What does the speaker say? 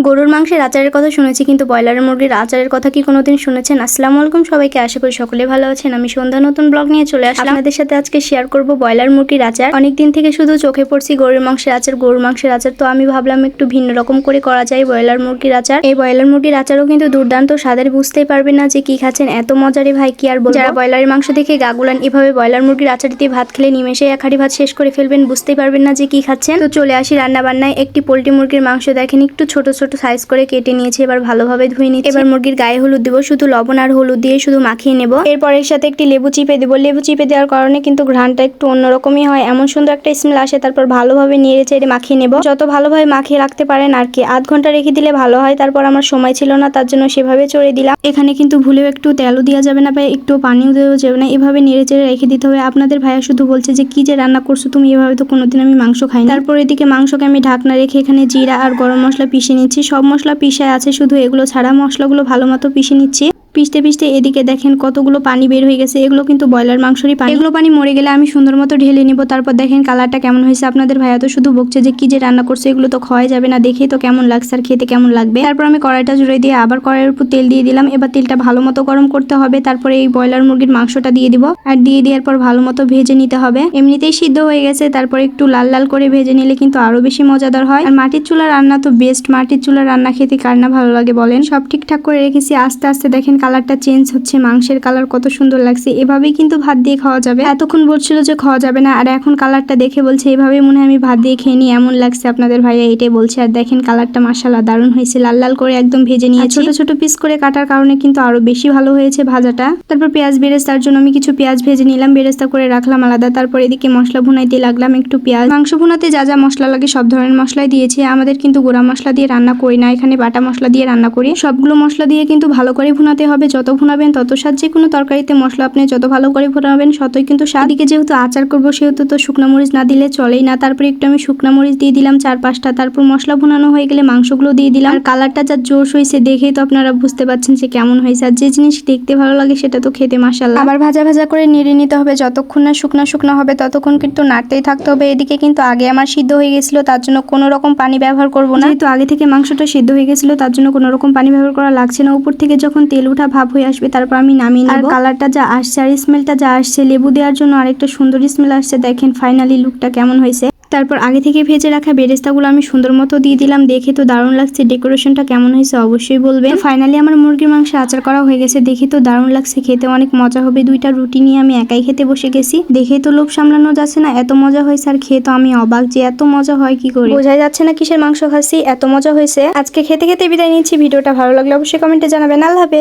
গরুর মাংসের আচারের কথা শুনেছি, কিন্তু ব্রয়লার মুরগির আচারের কথা কি কোনোদিন শুনেছেন? আসসালামু আলাইকুম সবাইকে, আশা করি সকলে ভালো আছেন। আমি সন্ধ্যা নতুন ব্লগ নিয়ে চলে আসলাম। আপনাদের সাথে আজকে শেয়ার করব ব্রয়লার মুরগির আচার। অনেকদিন থেকে শুধু চোখে পড়ছি গরুর মাংসের আচার, তো আমি ভাবলাম একটু ভিন্ন রকম করে করা যায় ব্রয়লার মুরগির আচার। এই ব্রয়লার মুরগির আচারও কিন্তু দুর্দান্ত স্বাদের, বুঝতেই পারবেন না যে কি খাচ্ছেন, এত মজারে ভাই কি আর বলবো। যারা ব্রয়লারের মাংস দেখে গাগুলান, এভাবে ব্রয়লার মুরগির আচার দিয়ে ভাত খেলে নিমেষে এক হাঁড়ি ভাত শেষ করে ফেলবেন, বুঝতেই পারবেন না যে কি খাচ্ছেন। তো চলে আসি রান্না বান্নায়। একটি পোল্ট্রি মুরগির মাংস দেখেন একটু ছোট ছোট সাইজ করে কেটে নিয়েছি, এবার ভালোভাবে ধুয়ে নিচ্ছি। এবার মুরগির গায়ে হলুদ দিব, শুধু লবণ আর হলুদ দিয়ে শুধু মাখিয়ে নেব। এরপর এর সাথে একটি লেবু চিপে দেবো। লেবু চিপে দেওয়ার কারণে কিন্তু ঘ্রাণটা একটু অন্যরকমই হয়, এমন সুন্দর একটা স্মেল আসে। তারপর ভালোভাবে নেড়ে চেড়ে মাখিয়ে নেব, যত ভালোভাবে মাখিয়ে রাখতে পারেন আর কি। আধ ঘন্টা রেখে দিলে ভালো হয়। তারপর আমার সময় ছিল না, তার জন্য সেভাবে চড়ে দিলাম। এখানে কিন্তু ভুলেও একটু তেলও দেওয়া যাবে না বা একটু পানিও দেওয়া যাবে না, এভাবে নেড়ে চেড়ে রেখে দিতে হবে। আপনাদের ভাইয়া শুধু বলছে যে কি যে রান্না করছো তুমি, এভাবে তো কোনোদিন আমি মাংস খাই না। তারপর এদিকে মাংসকে আমি ঢাকনা রেখে এখানে জিরা আর গরম মশলা পিষে নিচ্ছি। সব মশলা পিষায় আছে, শুধু এগুলো ছাড়া মশলাগুলো ভালো মতো পিষে নিচ্ছি। পিষতে পিষতে এদিকে দেখেন কতগুলো পানি বের হয়ে গেছে, এগুলো কিন্তু ব্রয়লার মাংসরই পানি। এগুলো পানি মরে গেলে আমি সুন্দর মতো ঢেলে নিব। তারপর দেখেন কালারটা কেমন হয়েছে। আপনাদের ভাইয়া তো শুধু বকছে যে কি যে রান্না করছে, এগুলো তো খাওয়া যাবে না, দেখেই তো কেমন লাগছে আর খেতে কেমন লাগবে। তারপর আমি কড়াইটা জুড়ে দিয়ে আবার কড়াইয়ের উপর তেল দিয়ে দিলাম। এবার তেলটা ভালো মতো গরম করতে হবে। তারপরে এই ব্রয়লার মুরগির মাংসটা দিয়ে দিব, আর দিয়ে দেওয়ার পর ভালো মতো ভেজে নিতে হবে। এমনিতেই সিদ্ধ হয়ে গেছে, তারপর একটু লাল লাল করে ভেজে নিলে কিন্তু আরো বেশি মজাদার হয়। আর মাটির চুলার রান্না তো বেস্ট, মাটির চুলার রান্না খেতে কার না ভালো লাগে বলেন। সব ঠিকঠাক করে রেখেছি। আস্তে আস্তে দেখেন কালারটা চেঞ্জ হচ্ছে, মাংসের কালার কত সুন্দর লাগছে। এভাবেই কিন্তু ভাত দিয়ে খাওয়া যাবে। এতক্ষণ বলছিল যে খাওয়া যাবে না, আর এখন কালারটা দেখে বলছে এভাবেই মনে হয় আমি ভাত দিয়ে খেয়ে নিই, এমন লাগছে। আপনাদের ভাইয়া এটাই বলছে। আর দেখেন কালারটা মাশাআল্লাহ দারুণ হয়েছে, লাল লাল করে একদম ভেজে নিয়েছি। ছোট ছোট পিস করে কাটার কারণে কিন্তু আরো বেশি ভালো হয়েছে ভাজাটা। তারপর পেঁয়াজ বেরেস্তার জন্য আমি কিছু পেঁয়াজ ভেজে নিলাম, বেরেস্তা করে রাখলাম আলাদা। তারপর এদিকে মশলা ভুনাইতে লাগলাম একটু পেঁয়াজ। মাংস ভুনাতে যা যা মশলা লাগে সব ধরনের মশলাই দিয়েছি। আমাদের কিন্তু গুঁড়া মশলা দিয়ে রান্না করি না, এখানে বাটা মশলা দিয়ে রান্না করি। সবগুলো মশলা দিয়ে কিন্তু ভালো করে ভুনাতে হবে, যত ভুনাবেন তত স্বাদ। যে কোনো তরকারিতে মশলা আপনি যত ভালো করে ভুনাবেন ততই কিন্তু স্বাদ। এদিকে যেহেতু আচার করবো সেহেতু তো শুকনো মরিচ না দিলে চলেই না। তারপরে একটু আমি শুকনো মরিচ দিয়ে দিলাম 4-5টা। তারপর মশলা ভুনানো হয়ে গেলে মাংসগুলো দিয়ে দিলাম। আর কালারটা যা জোশ হয়েছে দেখেই তো আপনারা বুঝতে পারছেন যে কেমন হয়েছে। আর যে জিনিস দেখতে ভালো লাগে সেটা তো খেতে মাশাআল্লাহ। আবার ভাজা ভাজা করে নেড়ে নিতে হবে, যতক্ষণ না শুকনো শুকনো হবে ততক্ষণ কিন্তু নাড়তেই থাকতে হবে। এদিকে কিন্তু আগে আমার সিদ্ধ হয়ে গেছিল, তার জন্য কোনো রকম পানি ব্যবহার করব না। যেহেতু আগে থেকে মাংসটা সিদ্ধ হয়ে গেছিল তার জন্য কোনো রকম পানি ব্যবহার করা লাগছে না। উপর থেকে যখন তেল উঠা ভাব হয়ে আসবে তারপর আমি নামিয়ে নেব। আর কালারটা যা আসছে আর স্মেলটা যা আসছে, লেবু দেওয়ার জন্য আরেকটা সুন্দর স্মেল আসছে। দেখেন ফাইনালি লুকটা কেমন হয়েছে। তারপর আগে থেকে ভেজে রাখা বেরেস্তাগুলো আমি সুন্দর মতো দিয়ে দিলাম। দেখে তো দারুণ লাগছে, ডেকোরেশনটা কেমন হয়েছে অবশ্যই বলবেন। ফাইনালি আমার মুরগির মাংস আচার করা হয়ে গেছে, দেখে তো দারুণ লাগছে, খেতে অনেক মজা হবে। 2টা রুটি নিয়ে আমি একাই খেতে বসে গেছি, দেখে তো লোভ সামলানো যাচ্ছে না, এত মজা হয়েছে। আর খেয়ে তো আমি অবাক যে এত মজা হয় কি করে, বোঝাই যাচ্ছে না কিসের মাংস খাচ্ছি, এত মজা হয়েছে। আজকে খেতে খেতে বিদায় নিচ্ছি। ভিডিওটা ভালো লাগলে অবশ্যই কমেন্টে জানাবেন। আল্লাহ হাফেজ।